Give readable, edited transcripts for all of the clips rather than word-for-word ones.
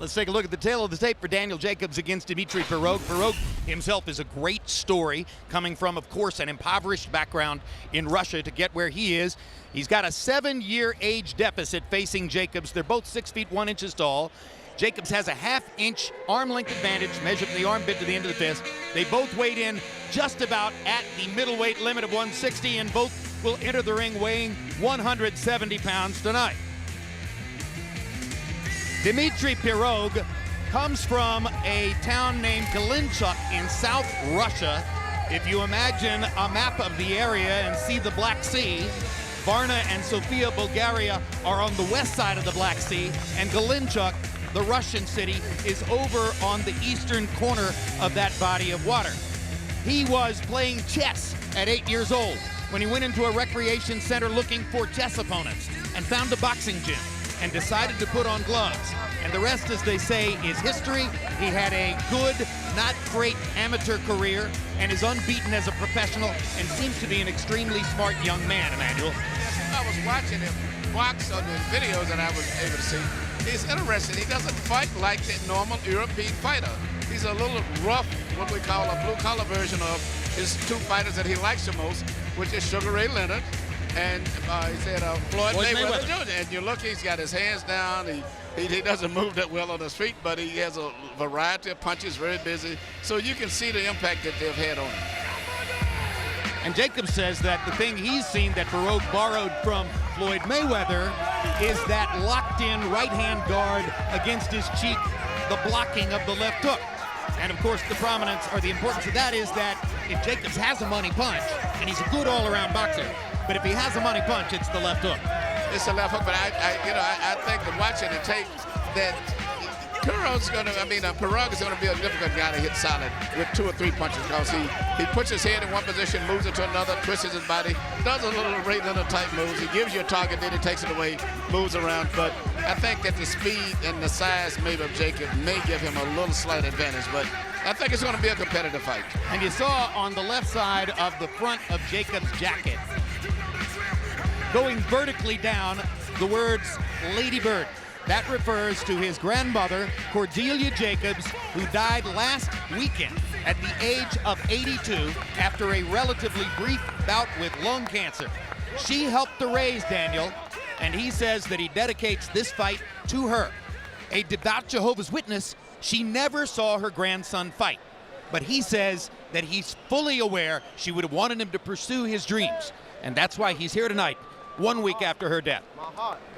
Let's take a look at the tail of the tape for Daniel Jacobs against Dmitry Pirog. Pirog himself is a great story, coming from, of course, an impoverished background in Russia to get where he is. He's got a 7-year age deficit facing Jacobs. They're both 6 feet 1 inches tall. Jacobs has a ½ inch arm length advantage, measured from the armpit to the end of the fist. They both weighed in just about at the middleweight limit of 160, and both will enter the ring weighing 170 pounds tonight. Dmitry Pirog comes from a town named Galinchuk in South Russia. If you imagine a map of the area and see the Black Sea, Varna and Sofia, Bulgaria are on the west side of the Black Sea, and Galinchuk, the Russian city, is over on the eastern corner of that body of water. He was playing chess at 8 years old when he went into a recreation center looking for chess opponents and found a boxing gym and decided to put on gloves. And the rest, as they say, is history. He had a good, not great amateur career and is unbeaten as a professional and seems to be an extremely smart young man, Emmanuel. I was watching him box on the videos that I was able to see. He's interesting. He doesn't fight like the normal European fighter. He's a little rough, what we call a blue-collar version of his two fighters that he likes the most, which is Sugar Ray Leonard and he said Floyd Mayweather Jr. And you look, he's got his hands down. He doesn't move that well on his feet, but he has a variety of punches, very busy. So you can see the impact that they've had on him. And Jacobs says that the thing he's seen that Pirog borrowed from Floyd Mayweather is that locked-in right-hand guard against his cheek, the blocking of the left hook. And of course, the prominence or the importance of that is that if Jacobs has a money punch, and he's a good all-around boxer, but if he has a money punch, it's the left hook. It's the left hook, but I think that watching the tape that Pirog is going to be a difficult guy to hit solid with 2 or 3 punches because he puts his head in one position, moves it to another, twists his body, does a little Ray Leonard type moves. He gives you a target, then he takes it away, moves around. But I think that the speed and the size maybe of Jacob may give him a little slight advantage, but I think it's going to be a competitive fight. And you saw on the left side of the front of Jacobs' jacket, going vertically down, the words Lady Bird. That refers to his grandmother, Cordelia Jacobs, who died last weekend at the age of 82 after a relatively brief bout with lung cancer. She helped to raise Daniel, and he says that he dedicates this fight to her. A devout Jehovah's Witness, she never saw her grandson fight, but he says that he's fully aware she would have wanted him to pursue his dreams, and that's why he's here tonight, 1 week after her death.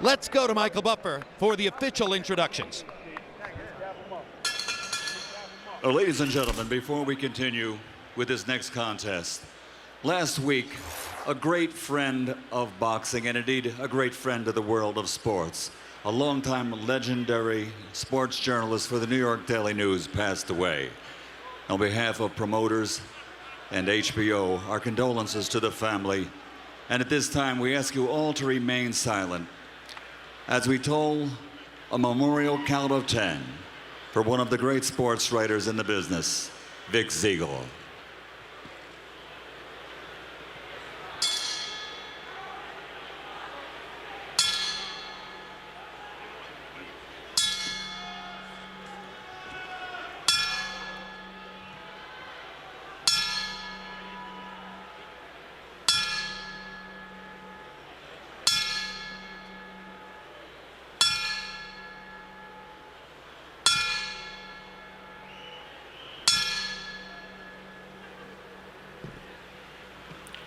Let's go to Michael Buffer for the official introductions. Ladies and gentlemen, before we continue with this next contest, last week, a great friend of boxing, and indeed a great friend of the world of sports, a longtime legendary sports journalist for the New York Daily News, passed away. On behalf of promoters and HBO, our condolences to the family. And at this time, we ask you all to remain silent as we toll a memorial count of 10 for one of the great sports writers in the business, Vic Siegel.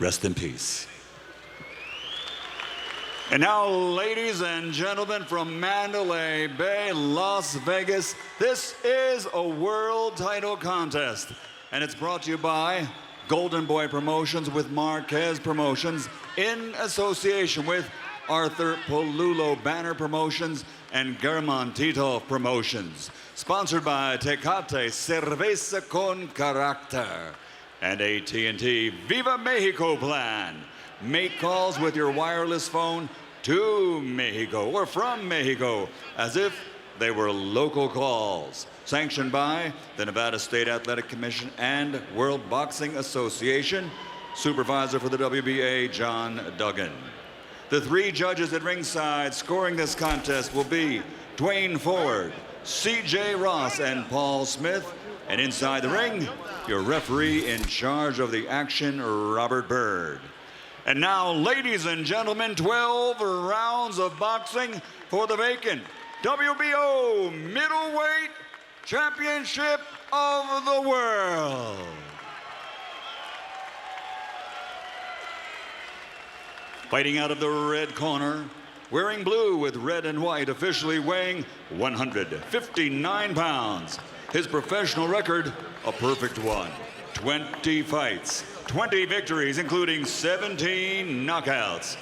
Rest in peace. And now, ladies and gentlemen, from Mandalay Bay, Las Vegas, this is a world title contest. And it's brought to you by Golden Boy Promotions with Marquez Promotions in association with Arthur Polulo Banner Promotions and German Tito Promotions. Sponsored by Tecate Cerveza con Carácter and AT&T Viva Mexico plan. Make calls with your wireless phone to Mexico or from Mexico as if they were local calls. Sanctioned by the Nevada State Athletic Commission and World Boxing Association. Supervisor for the WBA, John Duggan. The 3 judges at ringside scoring this contest will be Dwayne Ford, C.J. Ross and Paul Smith. And inside the ring, your referee in charge of the action, Robert Byrd. And now, ladies and gentlemen, 12 rounds of boxing for the vacant WBO Middleweight Championship of the World. Fighting out of the red corner, wearing blue with red and white, officially weighing 159 pounds. His professional record, a perfect one. 20 fights, 20 victories, including 17 knockouts.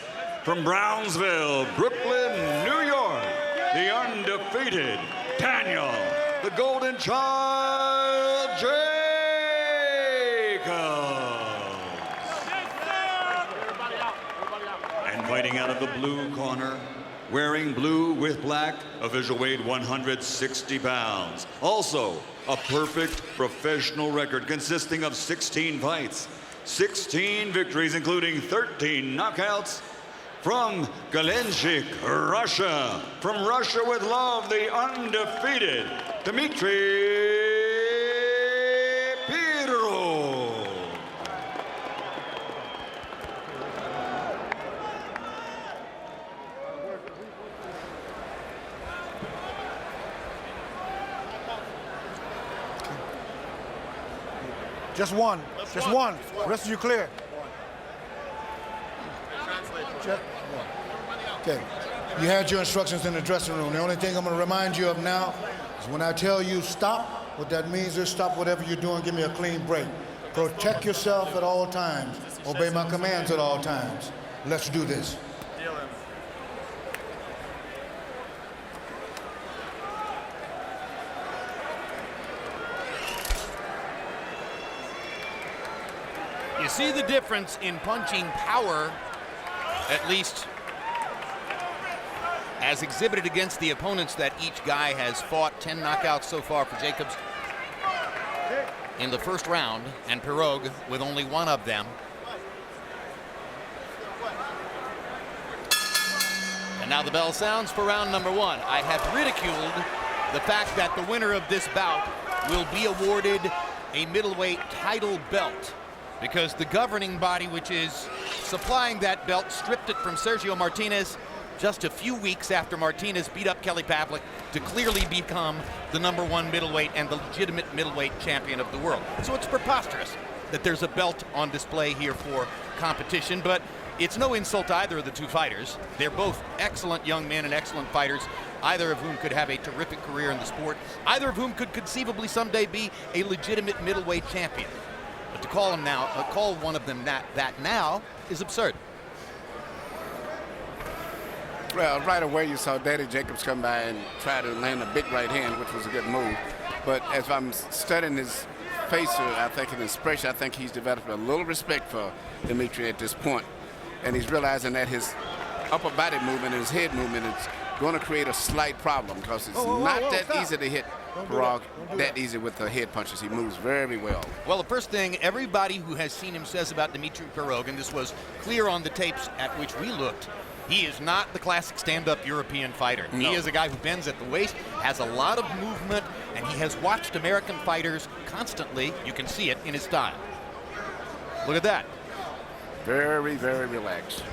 From Brownsville, Brooklyn, New York, the undefeated Daniel, the Golden Child Jacobs. And fighting out of the blue corner, wearing blue with black, official weighed 160 pounds. Also, a perfect professional record consisting of 16 fights, 16 victories, including 13 knockouts. From Galenchik, Russia. From Russia with love, the undefeated Dmitry Pirog. Just one. Just one. The rest of you clear. Just one. Okay. You had your instructions in the dressing room. The only thing I'm going to remind you of now is when I tell you stop, what that means is stop whatever you're doing, give me a clean break. Protect yourself at all times. Obey my commands at all times. Let's do this. You see the difference in punching power, at least as exhibited against the opponents that each guy has fought. 10 knockouts so far for Jacobs in the first round, and Pirog with only one of them. And now the bell sounds for round number one. I have ridiculed the fact that the winner of this bout will be awarded a middleweight title belt, because the governing body, which is supplying that belt, stripped it from Sergio Martinez just a few weeks after Martinez beat up Kelly Pavlik to clearly become the #1 middleweight and the legitimate middleweight champion of the world. So it's preposterous that there's a belt on display here for competition, but it's no insult to either of the two fighters. They're both excellent young men and excellent fighters, either of whom could have a terrific career in the sport, either of whom could conceivably someday be a legitimate middleweight champion. But to call him now, call one of them that now is absurd. Well, right away you saw Дэниэл Джейкобс come by and try to land a big right hand, which was a good move. But as I'm studying his face, I think in his expression, I think he's developed a little respect for Dmitry at this point. And he's realizing that his upper body movement and his head movement is going to create a slight problem, because it's not that easy to hit Pirog that easy with the head punches. He moves very well. Well, the first thing everybody who has seen him says about Dmitry Pirog, and this was clear on the tapes at which we looked, he is not the classic stand-up European fighter. No. He is a guy who bends at the waist, has a lot of movement, and he has watched American fighters constantly. You can see it in his style. Look at that. Very, very relaxed.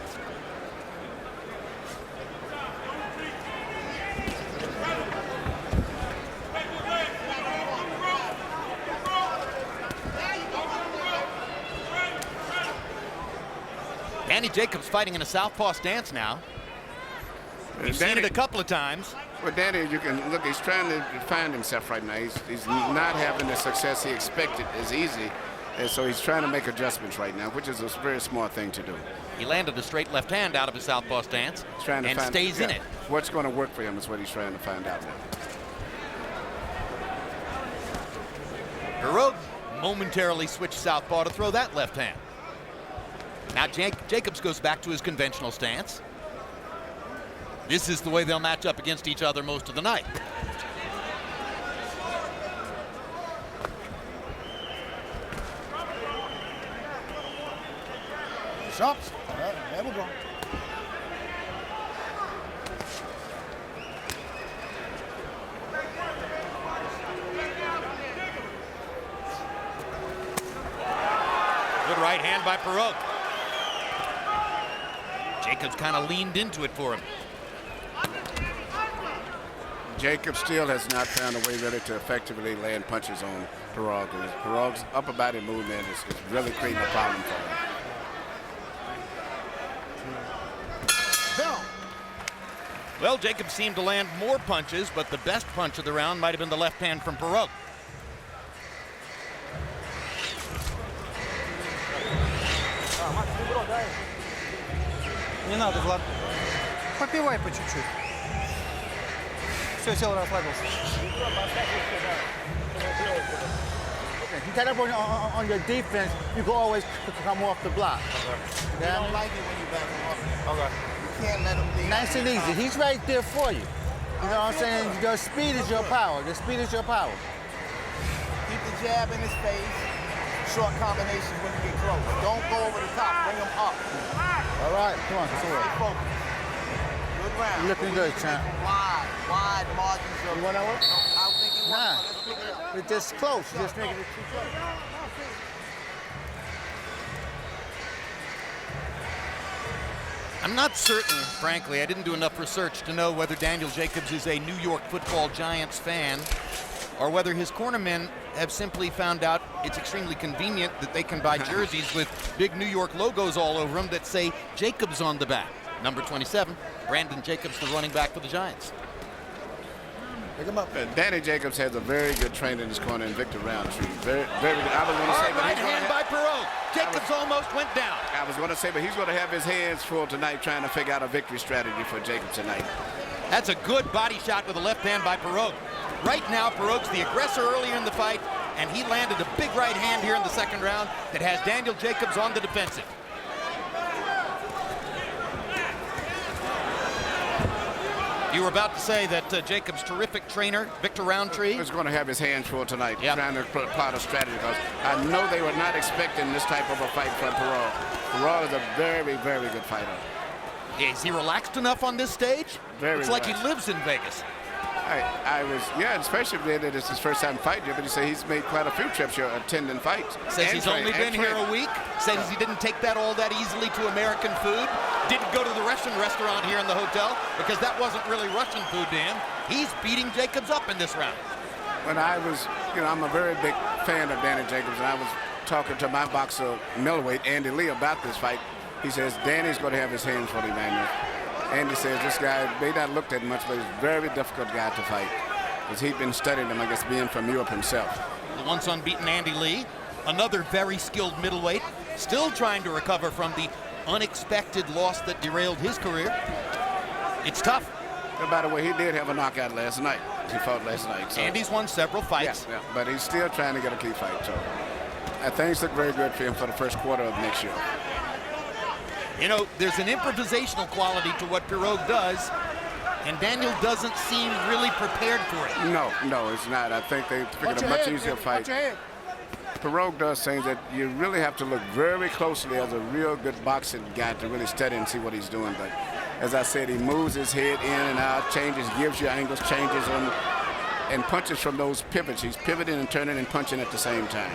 Danny Jacobs fighting in a southpaw stance now. We've seen it a couple of times. Well, Danny, you can look, he's trying to find himself right now. He's not having the success he expected as easy, and so he's trying to make adjustments right now, which is a very smart thing to do. He landed a straight left hand out of his southpaw stance and stays in it. What's going to work for him is what he's trying to find out now. Pirog momentarily switched southpaw to throw that left hand. Now Jacobs goes back to his conventional stance. This is the way they'll match up against each other most of the night. Shots. There we go. right hand by Pirog. Jacobs kind of leaned into it for him. Jacobs still has not found a way really to effectively land punches on Pirog. Pirog's upper body movement is really creating a problem for him. Well, Jacobs seemed to land more punches, but the best punch of the round might have been the left hand from Pirog. Не надо, Влад. Попивай по чуть-чуть. Все, сел, расслабился. You get up on your defense, you can always come off the block. You don't like it when you back him off. Okay. You can't let him leave. Nice and easy. He's right there for you. You know what I'm saying? Your speed is your power. The speed is your power. Keep the jab in his face. Short combinations when you get close. Don't go over the top. Bring him up. All right, come on, Stay focused. Good round. You're looking good, champ. Wide margins of. You want that one? No, I was thinking one. Nah. Let's pick it up. It's just close. You're just making it too close. I'm not certain, frankly. I didn't do enough research to know whether Daniel Jacobs is a New York Football Giants fan or whether his cornermen have simply found out it's extremely convenient that they can buy jerseys with big New York logos all over them that say Jacobs on the back. Number 27, Brandon Jacobs, the running back for the Giants. Pick him up. Danny Jacobs has a very good trainer in his corner in Victor Roundtree. Very, very good. I was going to say, but right he's going hand to by Pirog. Jacobs almost went down. I was going to say, but he's going to have his hands full tonight trying to figure out a victory strategy for Jacobs tonight. That's a good body shot with a left hand by Pirog. Right now, Pirog's the aggressor earlier in the fight, and he landed a big right hand here in the second round that has Daniel Jacobs on the defensive. You were about to say that Jacobs' terrific trainer, Victor Roundtree, is going to have his hands full tonight, Yep. trying to plot a strategy, because I know they were not expecting this type of a fight from Pirog. Pirog is a very, very good fighter. is he relaxed enough on this stage? Very It's like he relaxed. lives in Vegas. I was, yeah, especially being that it's his first time fighting here, but he said he's made quite a few trips here attending fights. Says he's only been here a week. Says he didn't take that all that easily to American food. Didn't go to the Russian restaurant here in the hotel because that wasn't really Russian food to him. He's beating Jacobs up in this round. When I was, I'm a very big fan of Danny Jacobs, and I was talking to my boxer, middleweight, Andy Lee, about this fight. He says, Danny's going to have his hands full, Emmanuel. Andy says this guy may not look that much, but he's a very difficult guy to fight, because he'd been studying him, I guess, being from Europe himself. The once unbeaten Andy Lee, another very skilled middleweight, still trying to recover from the unexpected loss that derailed his career. It's tough. And by the way, he did have a knockout last night. He fought last night. So. Andy's won several fights. Yeah, but he's still trying to get a key fight. So things look very good for him for the first quarter of next year. You know, there's an improvisational quality to what Pirog does, and Daniel doesn't seem really prepared for it. No, it's not. I think they figured a much easier fight. Pirog does things that you really have to look very closely as a real good boxing guy to really study and see what he's doing. But as I said, he moves his head in and out, changes, gives you angles, changes, and punches from those pivots. He's pivoting and turning and punching at the same time.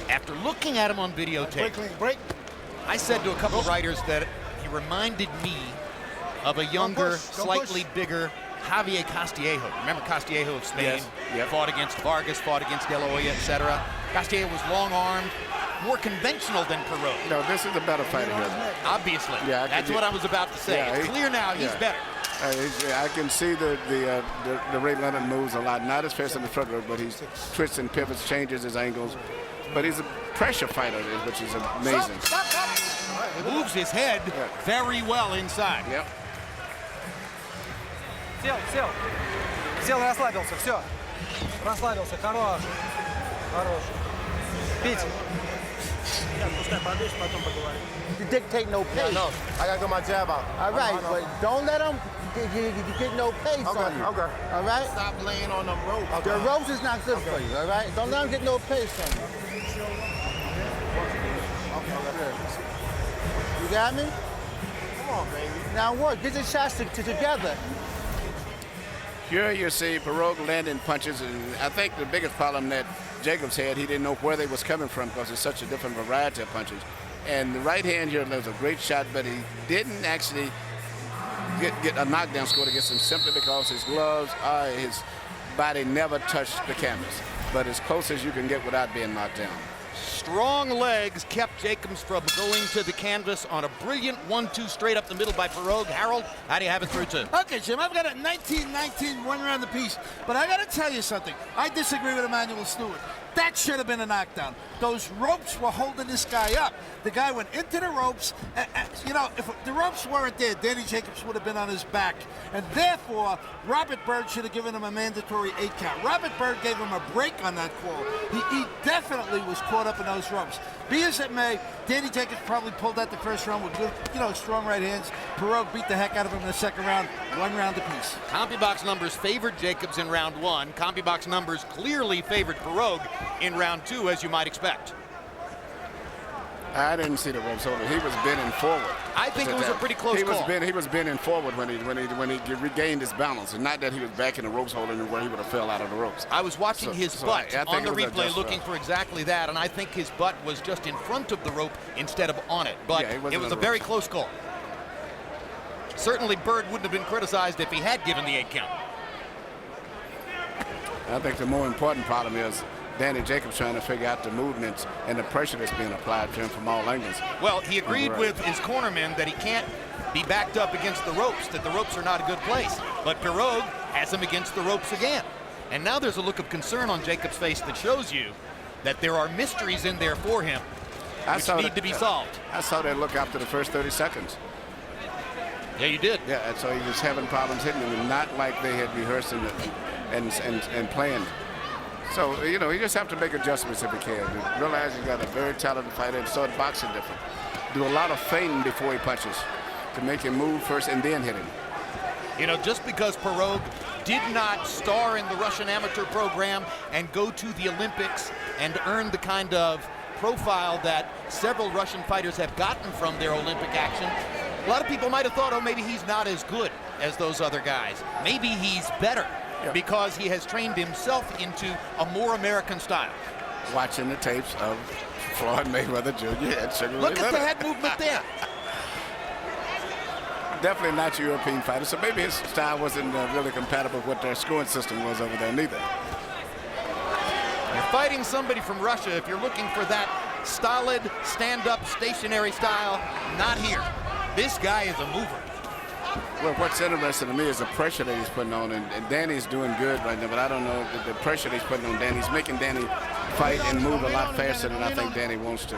After looking at him on videotape, Break. I said to a couple of writers that he reminded me of a younger, slightly bigger Javier Castillejo. Remember Castillejo of Spain? Yes. Yep. Fought against Vargas, fought against De La Hoya, etc. Castillejo was long-armed, more conventional than Pirog. No, this is a better fighter here. Obviously. Yeah, that's what I was about to say. Yeah, it's clear now he's better. I can see the Ray Leonard moves a lot, not as fast in the front row, but he twists and pivots, changes his angles. But he's a pressure fighter, which is amazing. Stop. Moves his head very well inside. Yep. Сел, расслабился, все. Расслабился, хорош. Пить. Пускай подышь, потом поговорим. You dictate no pace. No, I gotta get my jab out. All right, but don't let him get no pace on you. Okay. All right? Stop laying on them ropes. The ropes is not good for you, all right? Don't let him get no pace on you. You got me? Come on, baby. Now what? Get your shots together. Here you see Pirog landing punches, and I think the biggest problem that Jacobs had, he didn't know where they was coming from because it's such a different variety of punches. And the right hand here was a great shot, but he didn't actually get a knockdown score against him simply because his gloves, his body never touched the canvas. But as close as you can get without being knocked down. Strong legs kept Jacobs from going to the canvas on a brilliant 1-2 straight up the middle by Pirog. Harold, how do you have it through two? Okay, Jim, I've got a 19-19 one round apiece, but I got to tell you something. I disagree with Emmanuel Stewart. That should have been a knockdown. Those ropes were holding this guy up. The guy went into the ropes. You know, if the ropes weren't there, Danny Jacobs would have been on his back. And therefore, Robert Byrd should have given him a mandatory 8 count. Robert Byrd gave him a break on that call. He definitely was caught up in those ropes. Be as it may, Danny Jacobs probably pulled out the first round with good, strong right hands. Pirog beat the heck out of him in the second round, 1 round apiece. CompuBox numbers favored Jacobs in round 1. CompuBox numbers clearly favored Pirog in round 2, as you might expect. I didn't see the ropes over. He was bending forward. I think it was a pretty close call. He was bending forward when he regained his balance, and not that he was back in the ropes holding where he would have fell out of the ropes. I was watching his butt on the replay, looking rough. for exactly that, and I think his butt was just in front of the rope instead of on it. But it was a very close call. Certainly, Byrd wouldn't have been criticized if he had given the 8 count. I think the more important problem is Danny Jacobs trying to figure out the movements and the pressure that's being applied to him from all angles. Well, he agreed with his cornerman that he can't be backed up against the ropes, that the ropes are not a good place. But Pirog has him against the ropes again. And now there's a look of concern on Jacobs' face that shows you that there are mysteries in there for him which need to be solved. I saw that look after the first 30 seconds. Yeah, you did. Yeah, and so he was having problems hitting him, not like they had rehearsed and planned. So, you just have to make adjustments if you can. Realize you got a very talented fighter and start boxing different. Do a lot of feinting before he punches to make him move first and then hit him. Just because Pirog did not star in the Russian amateur program and go to the Olympics and earn the kind of profile that several Russian fighters have gotten from their Olympic action, a lot of people might have thought, oh, maybe he's not as good as those other guys. Maybe he's better. Yeah. Because he has trained himself into a more American style. Watching the tapes of Floyd Mayweather Jr. Look at the head movement there. Definitely not European fighter, so maybe his style wasn't really compatible with what their scoring system was over there neither. You're fighting somebody from Russia. If you're looking for that stolid, stand-up, stationary style, not here. This guy is a mover. Well, what's interesting to me is the pressure that he's putting on, and Danny's doing good right now, but I don't know the pressure that he's putting on Danny. He's making Danny fight and move a lot faster than I think Danny wants to.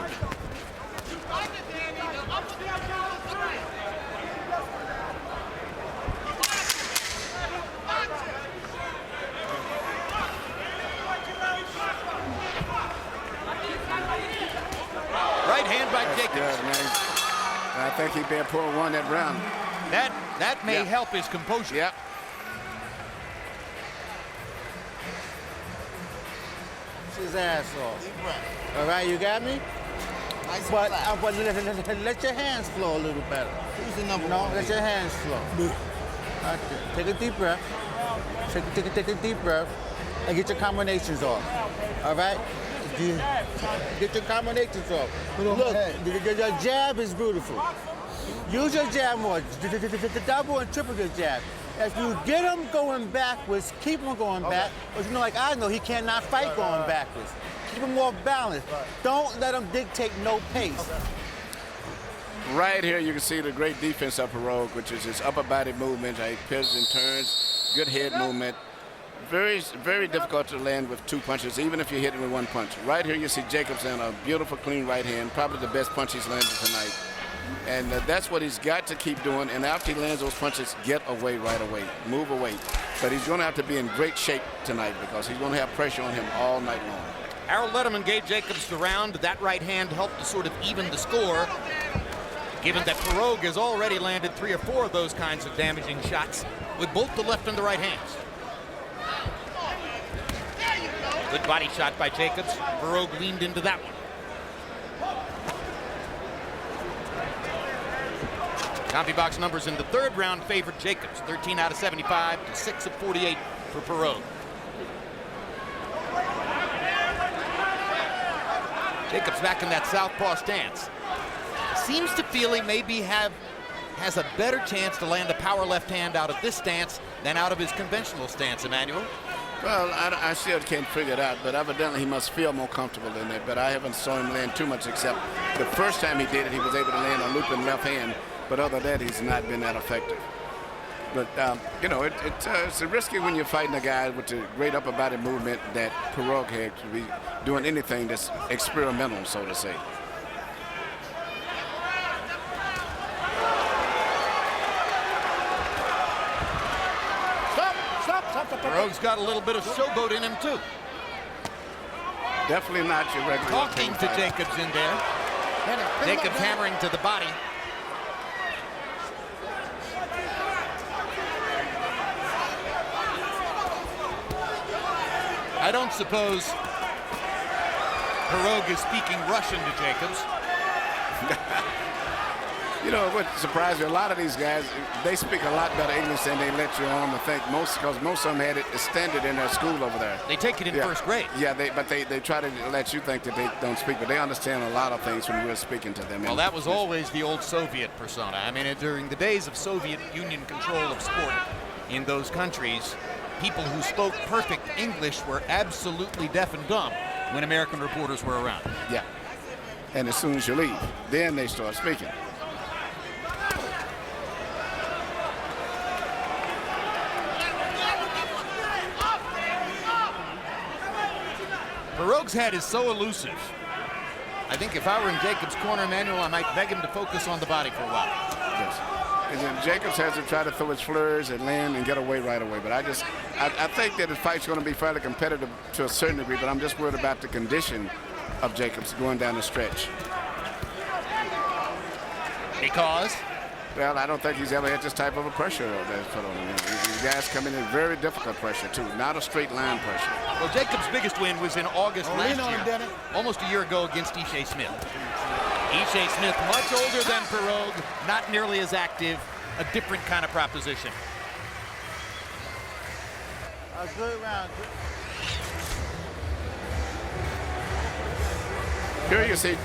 Right hand by Jacobs. Good, man. I think he better pull one that round. That may help his composure. Yep. His ass off. All right, you got me? Nice But let your hands flow a little better. Who's the number No, one? let your hands flow. Okay. Take a deep breath. Take a deep breath and get your combinations off. All right? Get your combinations off. Look, your jab is beautiful. Use your jab more. Double and triple your jab. If you get him going backwards, keep him going back. But like I know, he cannot fight going backwards. Keep him more balanced. Don't let him dictate no pace. Right here, you can see the great defense of Pirog, which is his upper body movement. He pivots and turns, good head movement. Very, very difficult to land with 2 punches, even if you're hitting with 1 punch. Right here, you see Jacobs in a beautiful, clean right hand, probably the best punch he's landed tonight. And that's what he's got to keep doing. And after he lands those punches, get away right away, move away. But he's going to have to be in great shape tonight because he's going to have pressure on him all night long. Harold Letterman gave Jacobs the round. That right hand helped to sort of even the score, given that Pirog has already landed 3 or 4 of those kinds of damaging shots with both the left and the right hands. Good body shot by Jacobs. Pirog leaned into that one. CompuBox numbers in the third round favored Jacobs, 13 out of 75 to 6 of 48 for Pirog. Jacobs back in that southpaw stance. Seems to feel he maybe has a better chance to land a power left hand out of this stance than out of his conventional stance, Emmanuel. Well, I still can't figure it out, but evidently he must feel more comfortable in it. But I haven't saw him land too much, except the first time he did it, he was able to land a looping left hand. But other than that, he's not been that effective. But, you know, it's risky when you're fighting a guy with the great upper body movement that Pirog had to be doing anything that's experimental, so to say. Pirog's got a little bit of showboat in him, too. Definitely not your regular. Talking to Jacobs in there. Jacobs hammering to the body. I don't suppose Pirog is speaking Russian to Jacobs. You know, what surprised me, a lot of these guys, they speak a lot better English than they let you on to think. Because most of them had it extended in their school over there. They take it in first grade. Yeah, but they try to let you think that they don't speak, but they understand a lot of things when we're speaking to them. Well, that was always the old Soviet persona. I mean, during the days of Soviet Union control of sport in those countries, people who spoke perfect English were absolutely deaf and dumb when American reporters were around. Yeah. And as soon as you leave, then they start speaking. Pirog's head is so elusive. I think if I were in Jacobs' corner, Emmanuel, I might beg him to focus on the body for a while. Yes. And then Jacobs has to try to throw his flurs and land and get away right away. But I think that his fight's going to be fairly competitive to a certain degree, but I'm just worried about the condition of Jacobs going down the stretch. Because? Well, I don't think he's ever had this type of a pressure that's put on him. These guys come in very difficult pressure, too, not a straight line pressure. Well, Jacobs' biggest win was in August last year, almost a year ago against Ishe Smith. Ishe Smith, much older than Pirog, not nearly as active, a different kind of proposition. A good round. Here you see.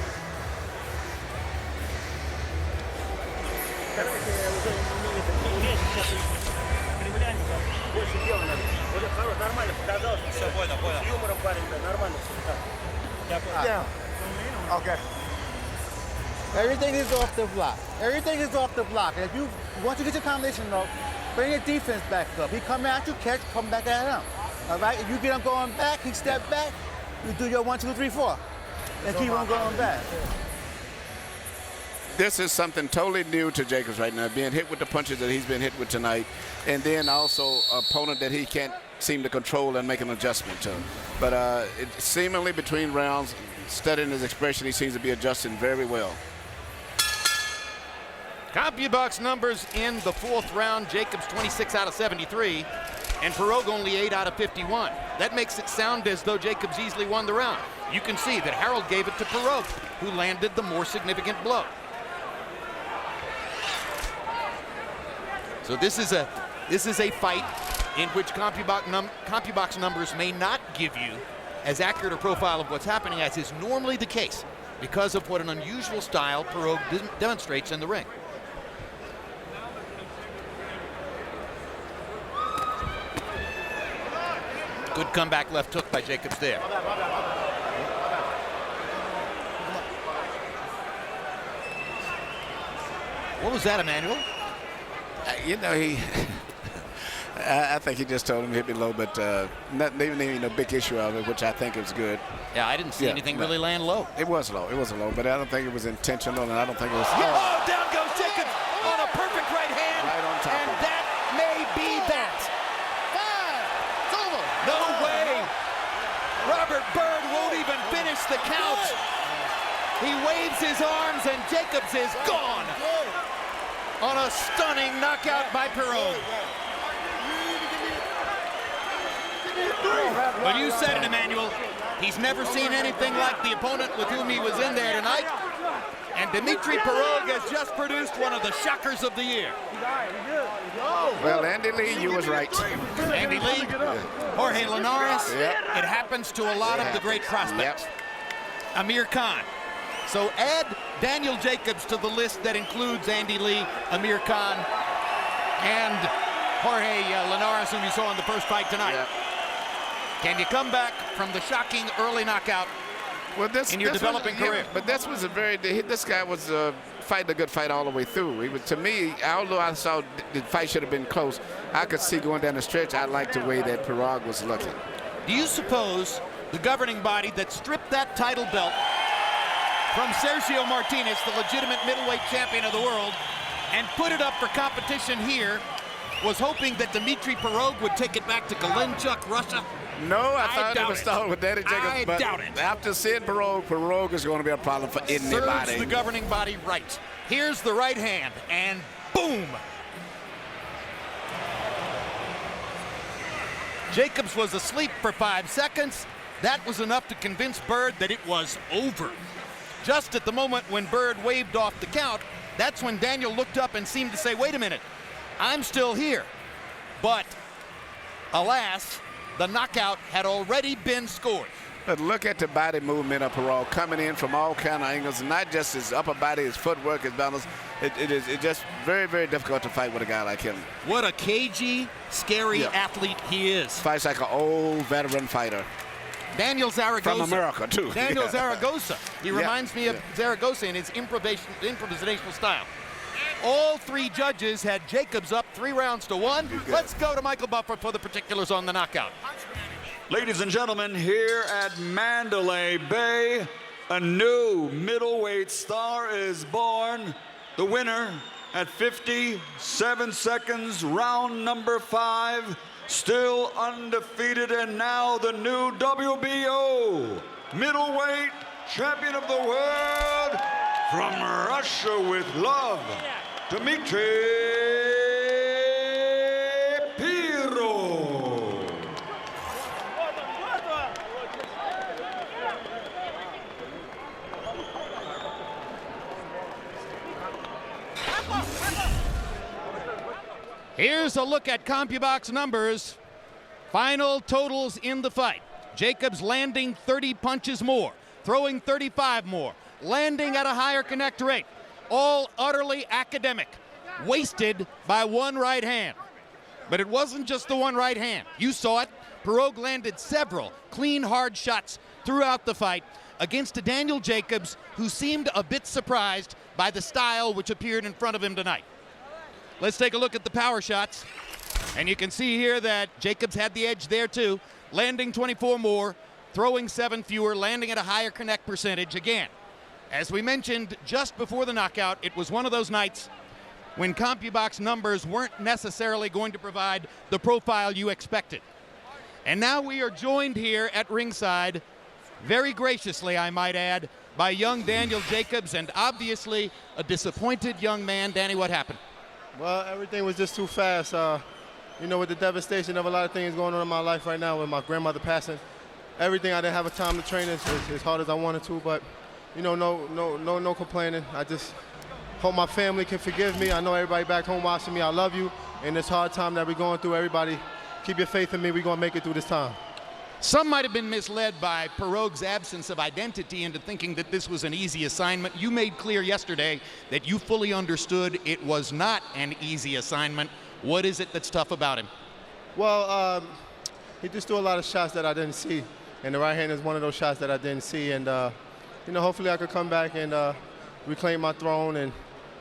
Okay. Everything is off the block. Everything is off the block. If you once you get your combination up, bring your defense back up. He come at you, catch, come back at him. All right. If you get him going back, he step back. You do your 1, 2, 3, 4, and keep on going back. This is something totally new to Jacobs right now, being hit with the punches that he's been hit with tonight, and then also an opponent that he can't seem to control and make an adjustment to. But seemingly between rounds, studying his expression, he seems to be adjusting very well. CompuBox numbers in the fourth round, Jacobs 26 out of 73, and Pirog only 8 out of 51. That makes it sound as though Jacobs easily won the round. You can see that Harold gave it to Pirog, who landed the more significant blow. So this is a fight in which CompuBox numbers may not give you as accurate a profile of what's happening as is normally the case because of what an unusual style Pirog demonstrates in the ring. Good comeback left hook by Jacobs there. What was that, Emmanuel? You know, I think he just told him to hit me low, but not even a big issue of it, which I think is good. Yeah, I didn't see anything really land low. It was low, but I don't think it was intentional, and I don't think it was. Oh, down goes Jacobs on a perfect right hand, right on top and of that may be that. It's over. No way. Robert Byrd won't even finish the count. He waves his arms, and Jacobs is gone on a stunning knockout by Pirog. But you said it, Emmanuel. He's never seen anything like the opponent with whom he was in there tonight. And Dmitry Pirog has just produced one of the shockers of the year. Well, Andy Lee, you was right. Andy Lee, Jorge Linares. Yep. It happens to a lot of the great prospects. Yep. Amir Khan. So add Daniel Jacobs to the list that includes Andy Lee, Amir Khan, and Jorge Linares, whom you saw in the first fight tonight. Yep. Can you come back from the shocking early knockout in your developing career? But this was this guy was fighting a good fight all the way through. He was, to me, although I saw the fight should have been close, I could see going down the stretch, I liked the way that Pirog was looking. Do you suppose the governing body that stripped that title belt from Sergio Martinez, the legitimate middleweight champion of the world, and put it up for competition here, was hoping that Dmitry Pirog would take it back to Galinchuk, Russia? No, I thought it was starting with Danny Jacobs. I doubt it. After seeing Pirog is going to be a problem for anybody. Serves the governing body right. Here's the right hand, and boom! Jacobs was asleep for 5 seconds. That was enough to convince Bird that it was over. Just at the moment when Bird waved off the count, that's when Daniel looked up and seemed to say, wait a minute, I'm still here. But, alas, the knockout had already been scored. But look at the body movement of Pirog coming in from all kind of angles, not just his upper body, his footwork, his balance. It's just very, very difficult to fight with a guy like him. What a cagey, scary athlete he is. Fights like an old veteran fighter. Daniel Zaragoza. From America, too. Daniel Zaragoza. He reminds me of Zaragoza in his improvisational style. All three judges had Jacobs up 3 rounds to 1. Let's go to Michael Buffer for the particulars on the knockout. Ladies and gentlemen, here at Mandalay Bay, a new middleweight star is born. The winner at 57 seconds, round number 5, still undefeated, and now the new WBO middleweight champion of the world from Russia with love, Dmitry Pirog. Here's a look at CompuBox numbers. Final totals in the fight. Jacobs landing 30 punches more, throwing 35 more, landing at a higher connect rate. All utterly academic, wasted by one right hand. But it wasn't just the one right hand. You saw it. Pirog landed several clean, hard shots throughout the fight against a Daniel Jacobs who seemed a bit surprised by the style which appeared in front of him tonight. Let's take a look at the power shots. And you can see here that Jacobs had the edge there too, landing 24 more, throwing 7 fewer, landing at a higher connect percentage again. As we mentioned just before the knockout, it was one of those nights when CompuBox numbers weren't necessarily going to provide the profile you expected. And now we are joined here at ringside, very graciously I might add, by young Daniel Jacobs, and obviously a disappointed young man. Danny, what happened? Well, everything was just too fast. You know, with the devastation of a lot of things going on in my life right now, with my grandmother passing, everything I didn't have a time to train as hard as I wanted to. But you know, no complaining. I just hope my family can forgive me. I know everybody back home watching me. I love you. In this hard time that we're going through, everybody, keep your faith in me. We're gonna make it through this time. Some might have been misled by Pirog's absence of identity into thinking that this was an easy assignment. You made clear yesterday that you fully understood it was not an easy assignment. What is it that's tough about him? Well, he just threw a lot of shots that I didn't see, and the right hand is one of those shots that I didn't see. And you know, hopefully I could come back and reclaim my throne and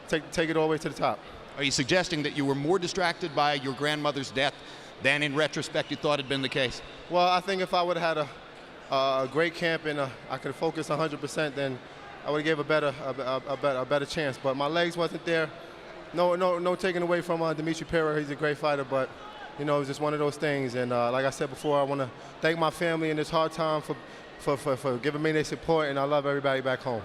take it all the way to the top. Are you suggesting that you were more distracted by your grandmother's death than in retrospect you thought had been the case? Well, I think if I would have had a great camp and I could focus 100%, then I would have gave a better chance. But my legs wasn't there. No taking away from Dmitry Pirog. He's a great fighter, but you know, it was just one of those things. And like I said before, I want to thank my family in this hard time for giving me their support, and I love everybody back home.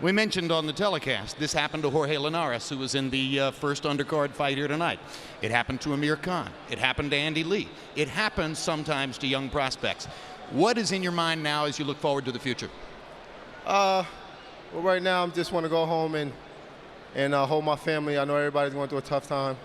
We mentioned on the telecast, this happened to Jorge Linares, who was in the first undercard fight here tonight. It happened to Amir Khan. It happened to Andy Lee. It happens sometimes to young prospects. What is in your mind now as you look forward to the future? Well, right now, I just want to go home and hold my family. I know everybody's going through a tough time,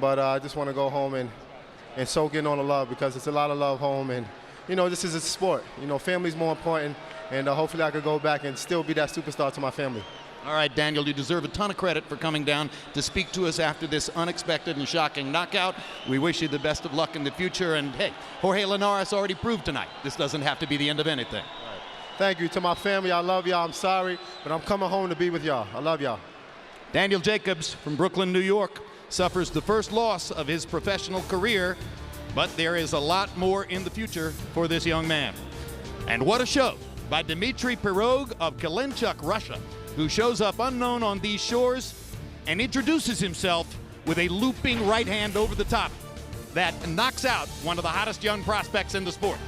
but I just want to go home and soak in on the love, because it's a lot of love home. And, you know, this is a sport. You know, family's more important, and hopefully I could go back and still be that superstar to my family. All right, Daniel, you deserve a ton of credit for coming down to speak to us after this unexpected and shocking knockout. We wish you the best of luck in the future. And, hey, Jorge Linares already proved tonight this doesn't have to be the end of anything. Thank you. To my family, I love y'all. I'm sorry, but I'm coming home to be with y'all. I love y'all. Daniel Jacobs from Brooklyn, New York, suffers the first loss of his professional career, but there is a lot more in the future for this young man. And what a show by Dmitry Pirog of Kalinchuk, Russia, who shows up unknown on these shores and introduces himself with a looping right hand over the top that knocks out one of the hottest young prospects in the sport.